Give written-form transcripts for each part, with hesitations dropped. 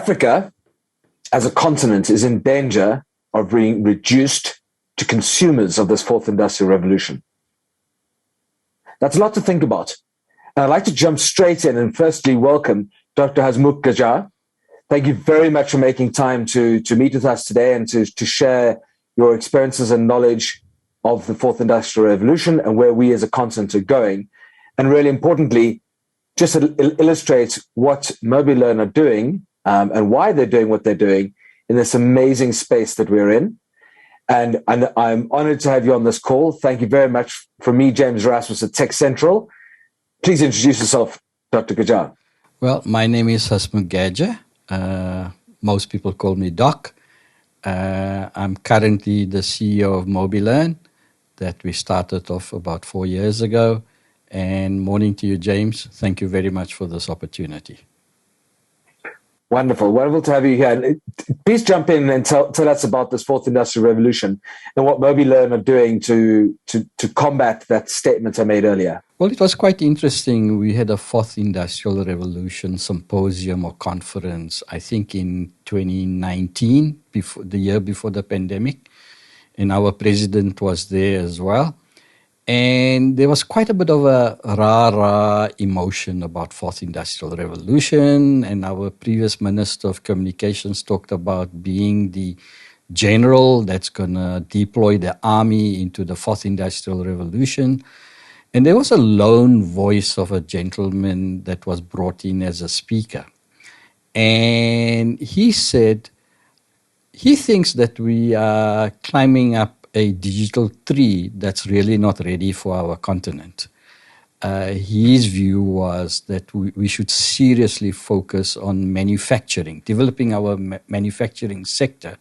Africa, as a continent, is in danger of being reduced to consumers of this fourth industrial revolution. That's a lot to think about. And I'd like to jump straight in and firstly welcome Dr. Hasmukh Gajjar. Thank you very much for making time to meet with us today and to share your experiences and knowledge of the fourth industrial revolution and where we as a continent are going. And really importantly, just illustrate what mobiLearn are doing and why they're doing what they're doing in this amazing space that we're in. And I'm honored to have you on this call. Thank you very much from me, James Rasmus at Tech Central. Please introduce yourself, Dr. Gajjar. Well, my name is Hasmukh Gajjar. Most people call me Doc. I'm currently the CEO of mobiLearn that we started off about 4 years ago. And morning to you, James. Thank you very much for this opportunity. Wonderful. Wonderful to have you here. Please jump in and tell us about this fourth industrial revolution and what mobiLearn are doing to combat that statement I made earlier. Well, it was quite interesting. We had a fourth industrial revolution symposium or conference, I think in 2019, the year before the pandemic. And our president was there as well. And there was quite a bit of a rah-rah emotion about fourth industrial revolution. And our previous minister of communications talked about being the general that's going to deploy the army into the fourth industrial revolution. And there was a lone voice of a gentleman that was brought in as a speaker. And he said he thinks that we are climbing up a digital tree that's really not ready for our continent. His view was that we should seriously focus on manufacturing, developing our manufacturing sector.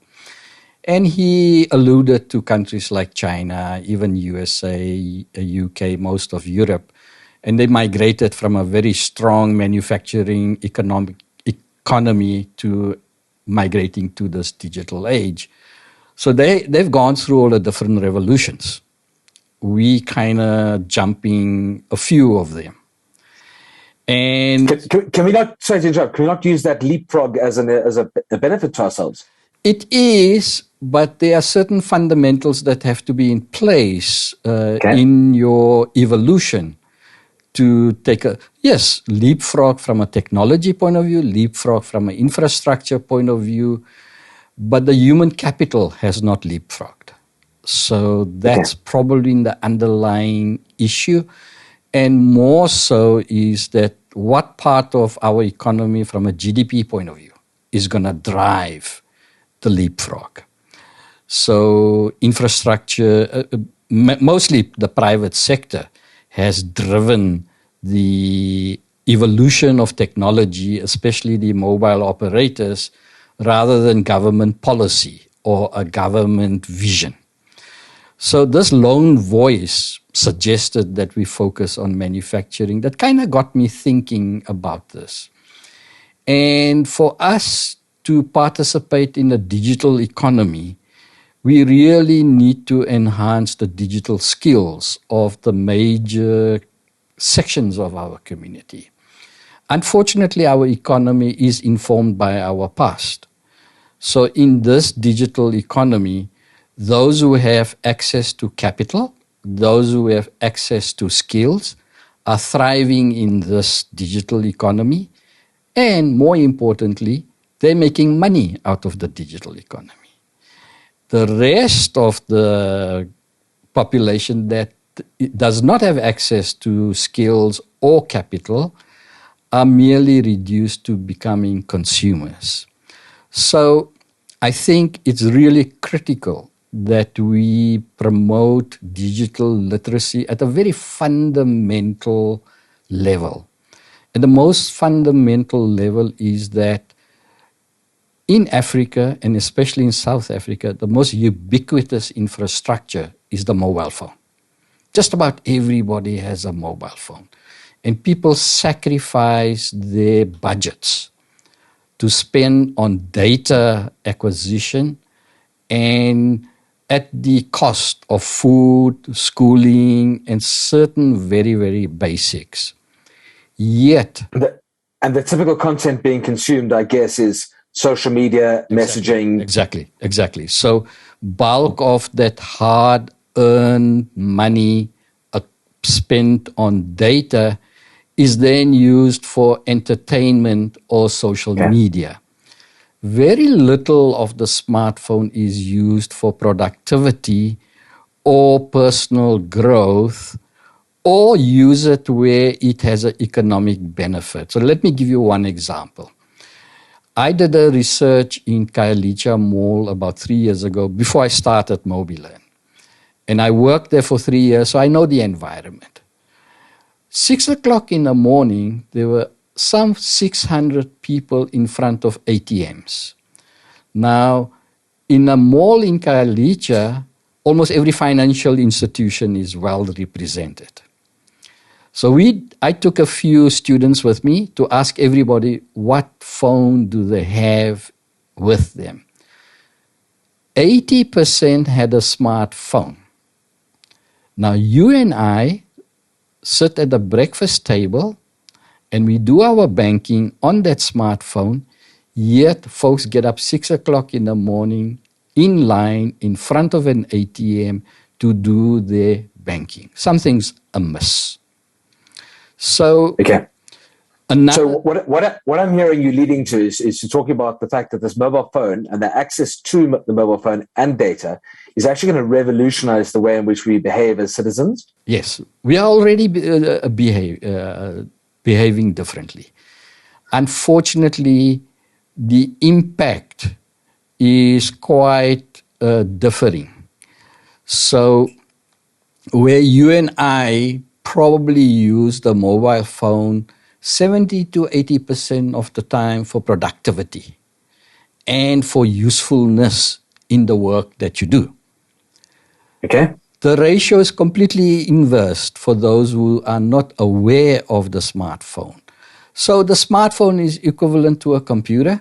And he alluded to countries like China, even USA, UK, most of Europe. And they migrated from a very strong manufacturing economy to migrating to this digital age. So they've gone through all the different revolutions. We kind of jumping a few of them. And can we not, sorry to interrupt, can we not use that leapfrog as a benefit to ourselves? It is, but there are certain fundamentals that have to be in place in your evolution to take leapfrog from a technology point of view, leapfrog from an infrastructure point of view, but the human capital has not leapfrogged. So that's probably the underlying issue. And more so is that what part of our economy from a GDP point of view is going to drive the leapfrog. So infrastructure, mostly the private sector, has driven the evolution of technology, especially the mobile operators, rather than government policy or a government vision. So this lone voice suggested that we focus on manufacturing. That kind of got me thinking about this. And for us to participate in the digital economy, we really need to enhance the digital skills of the major sections of our community. Unfortunately, our economy is informed by our past. So in this digital economy, those who have access to capital, those who have access to skills, are thriving in this digital economy. And more importantly, they're making money out of the digital economy. The rest of the population that does not have access to skills or capital are merely reduced to becoming consumers. So I think it's really critical that we promote digital literacy at a very fundamental level. And the most fundamental level is that in Africa, and especially in South Africa, the most ubiquitous infrastructure is the mobile phone. Just about everybody has a mobile phone. And people sacrifice their budgets to spend on data acquisition and at the cost of food, schooling, and certain very, very basics. Yet... And the typical content being consumed, I guess, is social media, messaging. Exactly. So bulk of that hard-earned money spent on data is then used for entertainment or social media. Very little of the smartphone is used for productivity or personal growth, or use it where it has an economic benefit. So let me give you one example. I did a research in Khayelitsha Mall about 3 years ago before I started mobiLearn. And I worked there for 3 years, so I know the environment. 6 o'clock in the morning, there were some 600 people in front of ATMs. Now, in a mall in Khayelitsha, almost every financial institution is well represented. So I took a few students with me to ask everybody what phone do they have with them. 80% had a smartphone. Now you and I sit at the breakfast table and we do our banking on that smartphone, yet folks get up 6 o'clock in the morning in line in front of an ATM to do their banking. Something's amiss. So, so what I'm hearing you leading to is to talk about the fact that this mobile phone and the access to the mobile phone and data is actually going to revolutionize the way in which we behave as citizens. Yes, we are already behaving differently. Unfortunately, the impact is quite differing. So where you and I probably use the mobile phone 70 to 80% of the time for productivity and for usefulness in the work that you do. Okay. The ratio is completely inverse for those who are not aware of the smartphone. So the smartphone is equivalent to a computer.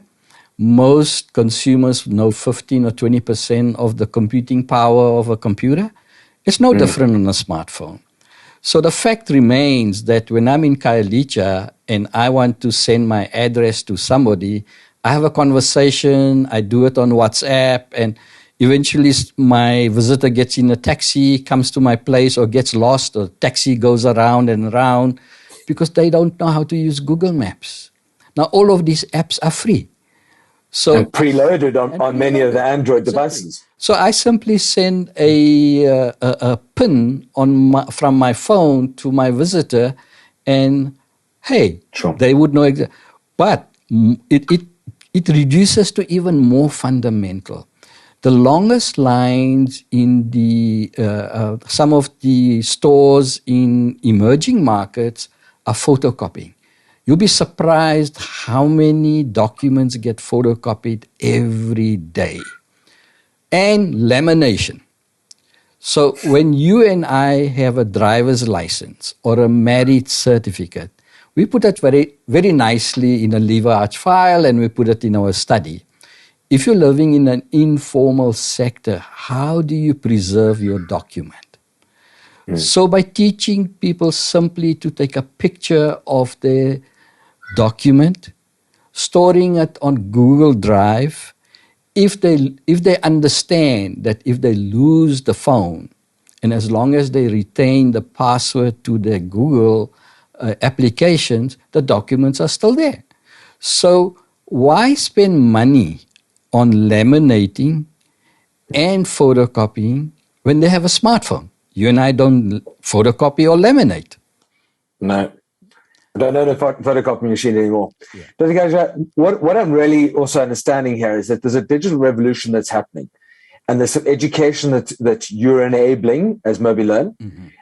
Most consumers know 15 or 20% of the computing power of a computer. It's no different on a smartphone. So the fact remains that when I'm in Khayelitsha and I want to send my address to somebody, I have a conversation, I do it on WhatsApp, and eventually my visitor gets in a taxi, comes to my place, or gets lost, or taxi goes around and around because they don't know how to use Google Maps. Now, all of these apps are free. So, and preloaded on many of the Android devices. So I simply send a pin from my phone to my visitor, and hey, they would know exactly. But it reduces to even more fundamental. The longest lines in some of the stores in emerging markets are photocopying. You'll be surprised how many documents get photocopied every day. And lamination. So when you and I have a driver's license or a marriage certificate, we put it very, very nicely in a lever arch file and we put it in our study. If you're living in an informal sector, how do you preserve your document? So by teaching people simply to take a picture of their document, storing it on Google Drive, if they understand that if they lose the phone, and as long as they retain the password to their Google applications, the documents are still there. So why spend money on laminating and photocopying when they have a smartphone? You and I don't photocopy or laminate. No. I don't know the photocopy machine anymore. Yeah. Dr. Gajjar, what I'm really also understanding here is that there's a digital revolution that's happening. And there's some education that you're enabling as mobiLearn.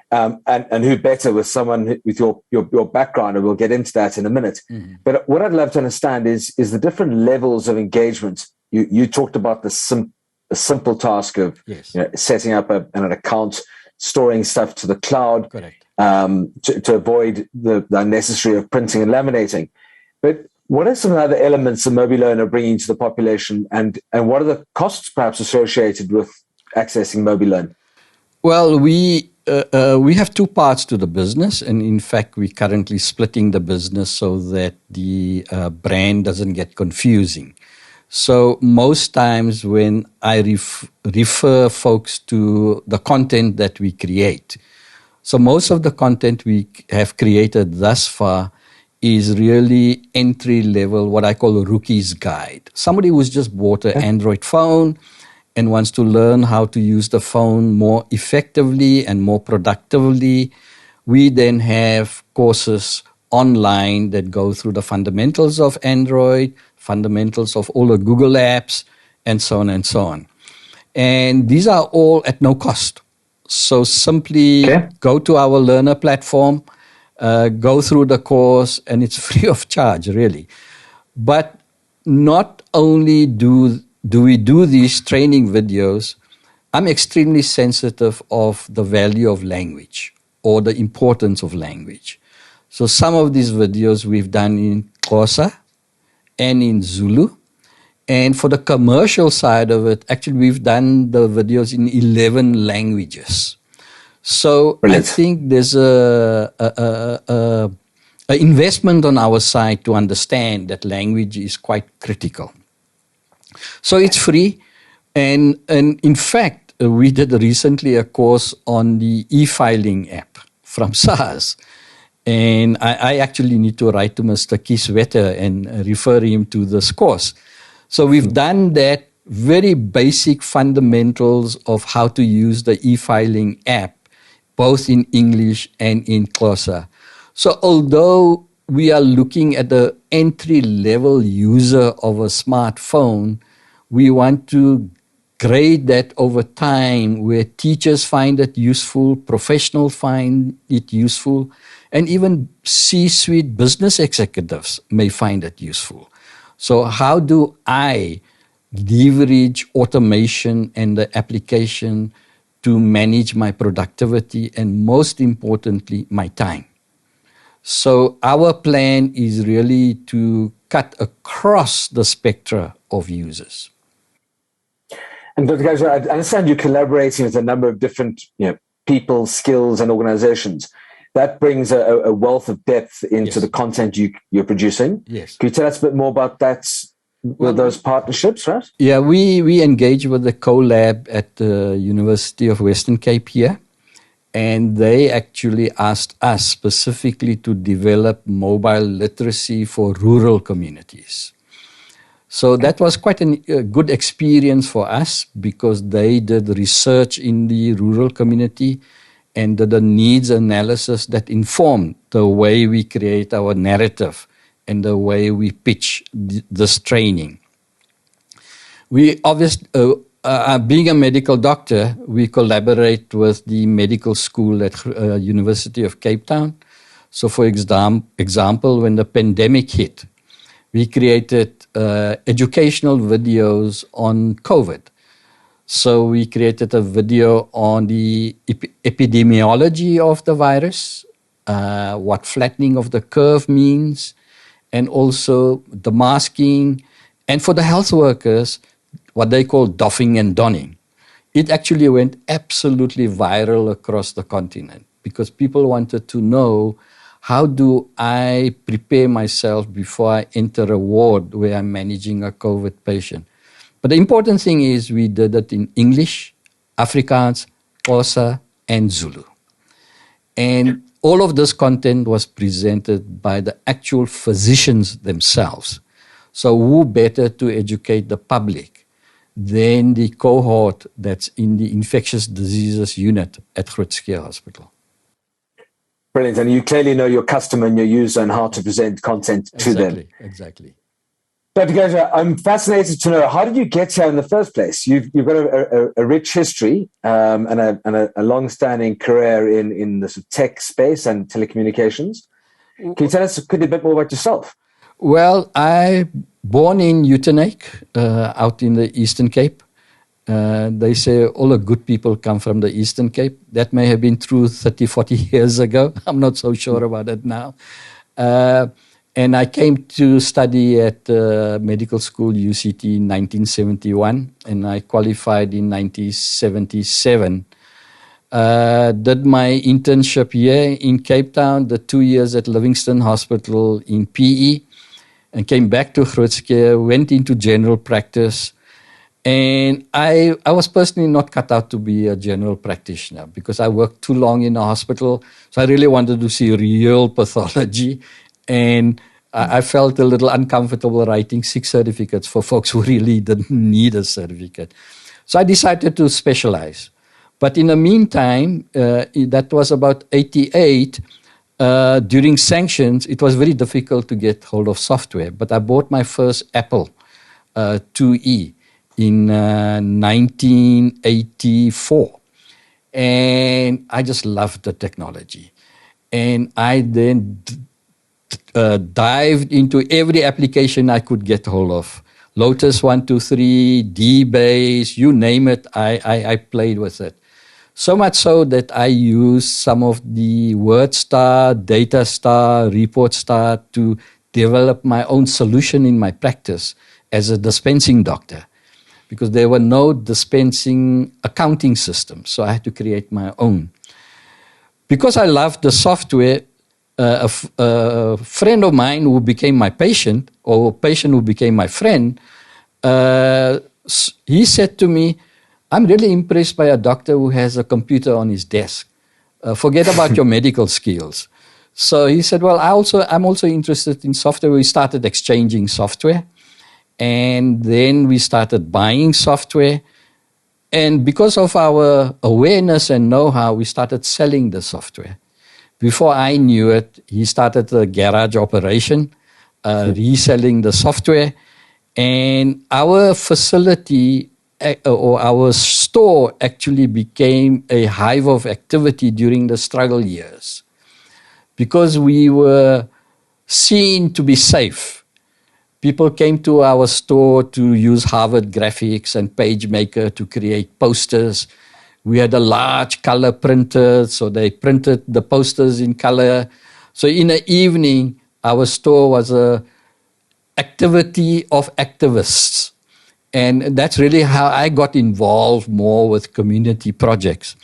And who better with someone with your background, and we'll get into that in a minute. But what I'd love to understand is the different levels of engagement. You talked about the simple task of setting up an account, storing stuff to the cloud. Correct. To avoid the unnecessary of printing and laminating. But what are some other elements that mobiLearn are bringing to the population, and what are the costs perhaps associated with accessing mobiLearn? Well, we have two parts to the business, and in fact, we're currently splitting the business so that the brand doesn't get confusing. So most times when I refer folks to the content that we create, so most of the content we have created thus far is really entry level, what I call a rookie's guide. Somebody who's just bought an Android phone and wants to learn how to use the phone more effectively and more productively. We then have courses online that go through the fundamentals of Android, fundamentals of all the Google apps, and so on and so on. And these are all at no cost. So simply go to our learner platform, go through the course, and it's free of charge, really. But not only do we do these training videos, I'm extremely sensitive of the value of language or the importance of language. So some of these videos we've done in Xhosa and in Zulu. And for the commercial side of it, actually we've done the videos in 11 languages. So Brilliant. I think there's a investment on our side to understand that language is quite critical. So it's free. And in fact, we did recently a course on the e-filing app from SARS. And I actually need to write to Mr. Kieswetter and refer him to this course. So we've done that very basic fundamentals of how to use the e-filing app, both in English and in Xhosa. So although we are looking at the entry-level user of a smartphone, we want to grade that over time where teachers find it useful, professionals find it useful, and even C-suite business executives may find it useful. So how do I leverage automation and the application to manage my productivity and, most importantly, my time? So our plan is really to cut across the spectrum of users. And Dr. Gajjar, I understand you're collaborating with a number of different people, skills, and organizations. That brings a wealth of depth into the content you're producing. Yes. Can you tell us a bit more about that, with those partnerships, right? Yeah, we engage with the CoLab at the University of Western Cape here. And they actually asked us specifically to develop mobile literacy for rural communities. So that was quite a good experience for us because they did research in the rural community and did a needs analysis that informed the way we create our narrative and the way we pitch this training. We obviously, being a medical doctor, we collaborate with the medical school at University of Cape Town. So for example, when the pandemic hit, we created educational videos on COVID. So we created a video on the epidemiology of the virus, what flattening of the curve means, and also the masking. And for the health workers, what they call doffing and donning. It actually went absolutely viral across the continent because people wanted to know, how do I prepare myself before I enter a ward where I'm managing a COVID patient? But the important thing is we did it in English, Afrikaans, Xhosa, and Zulu. And all of this content was presented by the actual physicians themselves. So who better to educate the public than the cohort that's in the infectious diseases unit at Groote Schuur Hospital? Brilliant. And you clearly know your customer and your user and how to present content to them. Exactly. Dr. Gajjar, I'm fascinated to know, how did you get here in the first place? You've got a rich history and a long-standing career in the sort of tech space and telecommunications. Can you tell us quickly a bit more about yourself? Well, I born in Uitenhage, out in the Eastern Cape. They say all the good people come from the Eastern Cape. That may have been true 30, 40 years ago. I'm not so sure about it now. And I came to study at medical school, UCT, in 1971, and I qualified in 1977. Did my internship here in Cape Town, the 2 years at Livingston Hospital in PE, and came back to Grootskeur, went into general practice. And I was personally not cut out to be a general practitioner because I worked too long in a hospital. So I really wanted to see real pathology. And I felt a little uncomfortable writing 6 certificates for folks who really didn't need a certificate. So I decided to specialize. But in the meantime, that was about 88. During sanctions, it was very difficult to get hold of software. But I bought my first Apple IIe in 1984. And I just loved the technology. And I then dived into every application I could get hold of. Lotus 123, DBase, you name it, I played with it. So much so that I used some of the WordStar, DataStar, ReportStar to develop my own solution in my practice as a dispensing doctor, because there were no dispensing accounting systems, so I had to create my own. Because I loved the software, a friend of mine who became my patient, or a patient who became my friend, he said to me, I'm really impressed by a doctor who has a computer on his desk. Forget about your medical skills. So he said, well, I'm also interested in software. We started exchanging software. And then we started buying software. And because of our awareness and know-how, we started selling the software. Before I knew it, he started a garage operation, reselling the software. And our facility or our store actually became a hive of activity during the struggle years because we were seen to be safe. People came to our store to use Harvard Graphics and PageMaker to create posters. We had a large color printer, so they printed the posters in color. So in the evening, our store was a activity of activists. And that's really how I got involved more with community projects.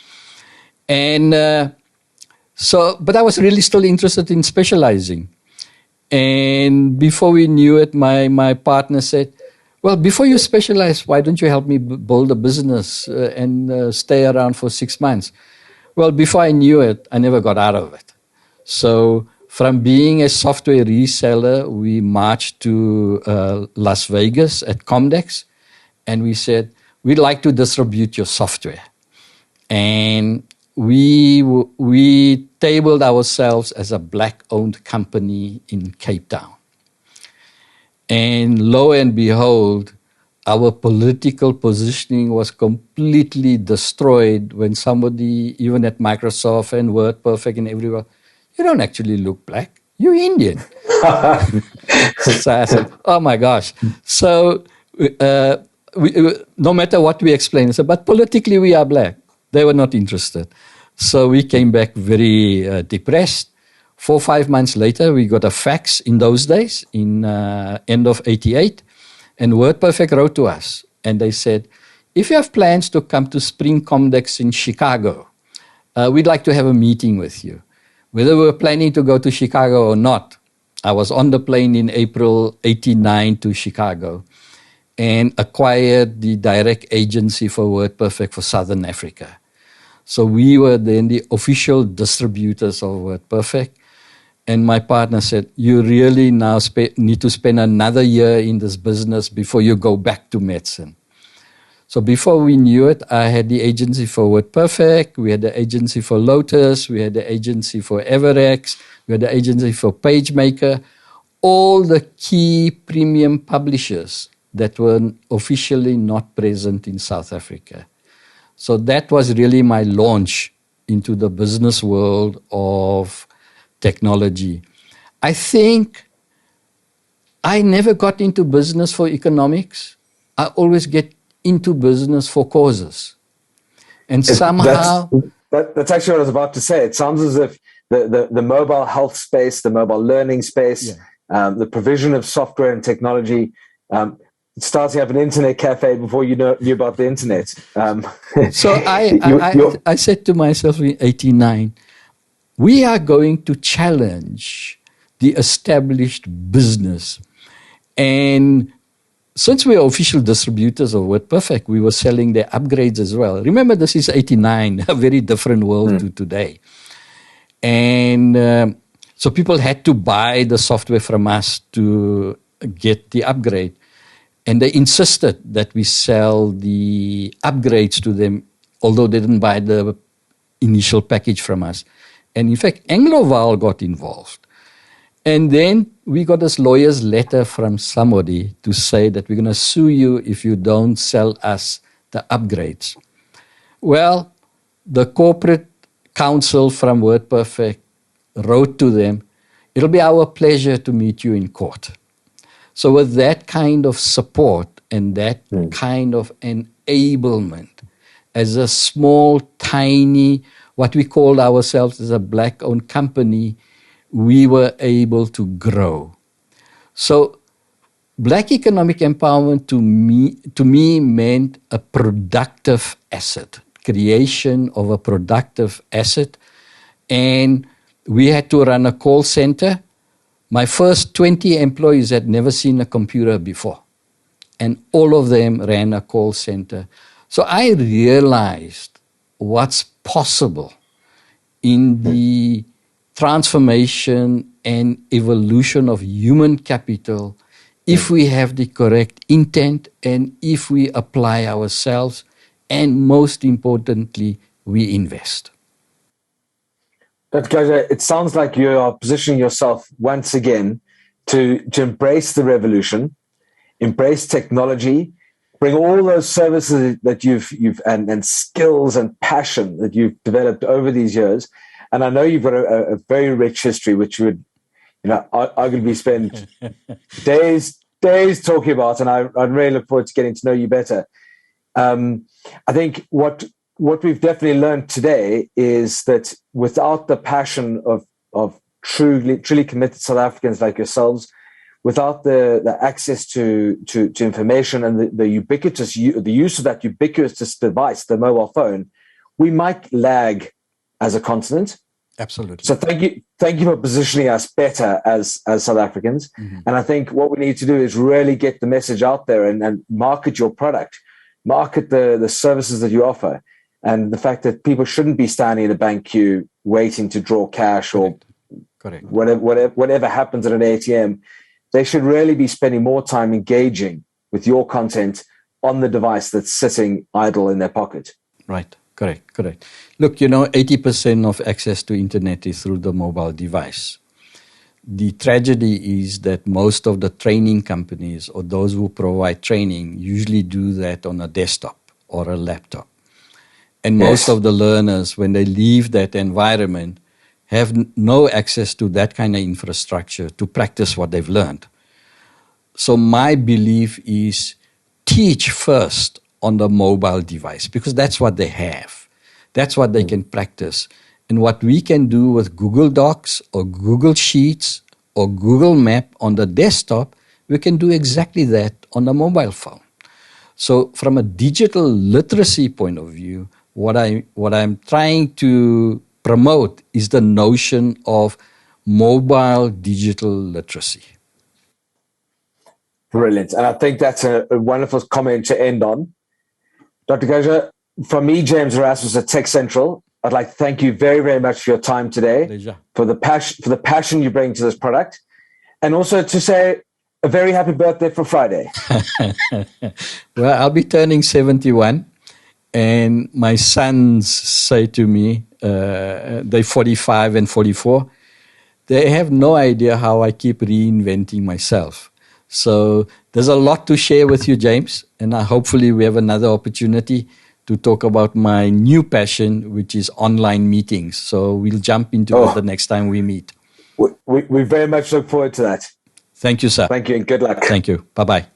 And but I was really still interested in specializing. And before we knew it, my partner said, well, before you specialize, why don't you help me build a business and stay around for 6 months? Well, before I knew it, I never got out of it. So from being a software reseller, we marched to Las Vegas at Comdex. And we said, we'd like to distribute your software. And we tabled ourselves as a black-owned company in Cape Town. And lo and behold, our political positioning was completely destroyed when somebody, even at Microsoft and WordPerfect and everywhere, you don't actually look black, you're Indian. So I said, oh my gosh. So no matter what we explained, but politically we are black. They were not interested. So we came back very depressed. 4 or 5 months later, we got a fax in those days, in end of 88, and WordPerfect wrote to us. And they said, if you have plans to come to Spring Comdex in Chicago, we'd like to have a meeting with you. Whether we were planning to go to Chicago or not, I was on the plane in April 89 to Chicago and acquired the direct agency for WordPerfect for Southern Africa. So we were then the official distributors of WordPerfect. And my partner said, you really now need to spend another year in this business before you go back to medicine. So before we knew it, I had the agency for WordPerfect, we had the agency for Lotus, we had the agency for Everex, we had the agency for PageMaker, all the key premium publishers that were officially not present in South Africa. So that was really my launch into the business world of technology. I think I never got into business for economics. I always get into business for causes. And somehow... That's actually what I was about to say. It sounds as if the mobile health space, the mobile learning space, the provision of software and technology, it starts to have an internet cafe before you knew about the internet. So I said to myself in 89, we are going to challenge the established business. And since we are official distributors of WordPerfect, we were selling their upgrades as well. Remember, this is 89, a very different world to today. And so people had to buy the software from us to get the upgrade. And they insisted that we sell the upgrades to them, although they didn't buy the initial package from us. And in fact, Angloval got involved. And then we got this lawyer's letter from somebody to say that we're going to sue you if you don't sell us the upgrades. Well, the corporate counsel from WordPerfect wrote to them, it'll be our pleasure to meet you in court. So with that kind of support and that kind of enablement, as a small, tiny, what we called ourselves as a black-owned company, we were able to grow. So black economic empowerment to me meant a productive asset, creation of a productive asset. And we had to run a call center. My first 20 employees had never seen a computer before. And all of them ran a call center. So I realized what's possible in the transformation and evolution of human capital if we have the correct intent and if we apply ourselves and most importantly, we invest. Dr. Gajjar, it sounds like you are positioning yourself once again to embrace the revolution, embrace technology, bring all those services that you've and skills and passion that you've developed over these years. And I know you've got a very rich history, which you would, arguably spend days talking about. And I'd really look forward to getting to know you better. I think what we've definitely learned today is that without the passion of truly committed South Africans like yourselves, without the access to information and the use of that ubiquitous device, the mobile phone, we might lag as a continent. Absolutely. So thank you for positioning us better as South Africans. Mm-hmm. And I think what we need to do is really get the message out there and market your product, market the services that you offer, and the fact that people shouldn't be standing in a bank queue waiting to draw cash or Correct. Whatever happens at an ATM. They should really be spending more time engaging with your content on the device that's sitting idle in their pocket. Right. Correct. Look, 80% of access to internet is through the mobile device. The tragedy is that most of the training companies or those who provide training usually do that on a desktop or a laptop. And most of the learners, when they leave that environment, have no access to that kind of infrastructure to practice what they've learned. So my belief is teach first on the mobile device because that's what they have. That's what they can practice. And what we can do with Google Docs or Google Sheets or Google Map on the desktop, we can do exactly that on the mobile phone. So from a digital literacy point of view, what I'm trying to promote is the notion of mobile digital literacy. Brilliant. And I think that's a wonderful comment to end on. Dr. Gajjar, from me, James Erasmus at Tech Central, I'd like to thank you very, very much for your time today, Pleasure. for the passion you bring to this product, and also to say a very happy birthday for Friday. Well, I'll be turning 71, and my sons say to me, they're 45 and 44, they have no idea how I keep reinventing myself. So there's a lot to share with you, James, and hopefully we have another opportunity to talk about my new passion, which is online meetings. So we'll jump into it the next time we meet. We very much look forward to that. Thank you, sir. Thank you and good luck. Thank you. Bye-bye.